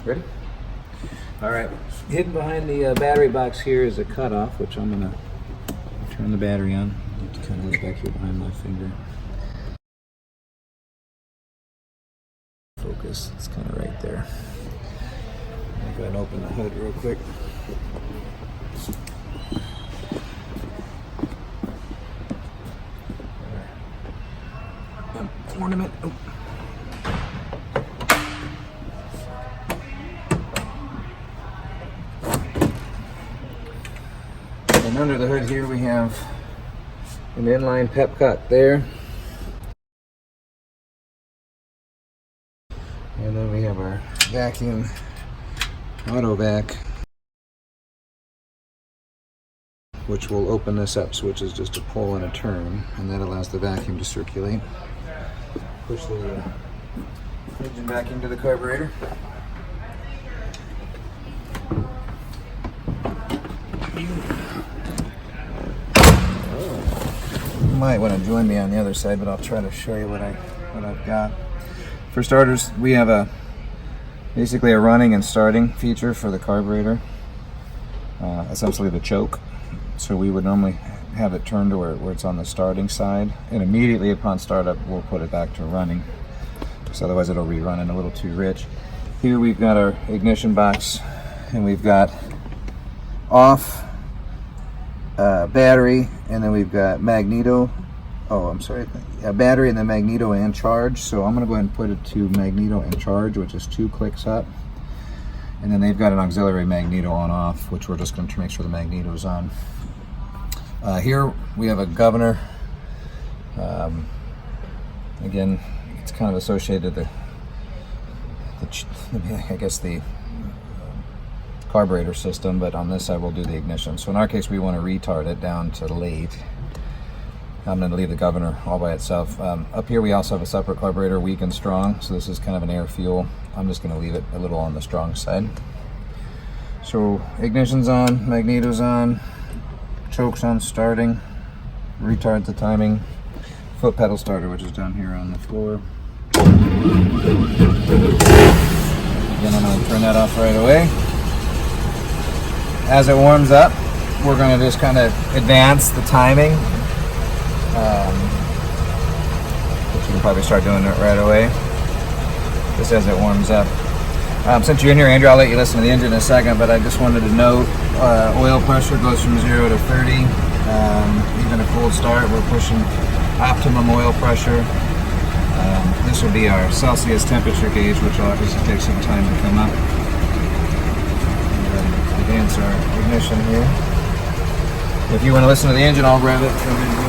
Ready? All right. Hidden behind the battery box here is a cutoff, which I'm going to turn the battery on. It kind of goes back here behind my finger. Focus. It's kind of right there. Let me go ahead and open the hood real quick. Ornament. Oh. And under the hood here we have an inline pep cut there. And then we have our vacuum auto vac, which will open this up, which is just a pull and a turn, and that allows the vacuum to circulate. Push the engine back into the carburetor. You might want to join me on the other side, but I'll try to show you what I've got. For starters, we have basically a running and starting feature for the carburetor, essentially the choke. So we would normally have it turned to where it's on the starting side, and immediately upon startup we'll put it back to running, so otherwise it'll be running a little too rich. Here we've got our ignition box, and we've got off, battery, and then we've got magneto. Battery and then magneto and charge. So I'm going to go ahead and put it to magneto and charge, which is 2 clicks up. And then they've got an auxiliary magneto on off, which we're just going to make sure the magneto is on. Here we have a governor. Again, it's kind of associated the carburetor system, but on this side we'll do the ignition. So in our case, we want to retard it down to late. I'm going to leave the governor all by itself. Up here we also have a separate carburetor, weak and strong, so this is kind of an air fuel. I'm just going to leave it a little on the strong side. So ignition's on, magneto's on, choke's on starting, retard the timing, foot pedal starter, which is down here on the floor. Again, I'm going to turn that off right away. As it warms up, we're going to just kind of advance the timing. Which you can probably start doing it right away, just as it warms up. Since you're in here, Andrew, I'll let you listen to the engine in a second, but I just wanted to note oil pressure goes from 0 to 30. Even a cold start, we're pushing optimum oil pressure. This will be our Celsius temperature gauge, which will obviously take some time to come up. And advance our ignition here. If you want to listen to the engine, I'll rev it.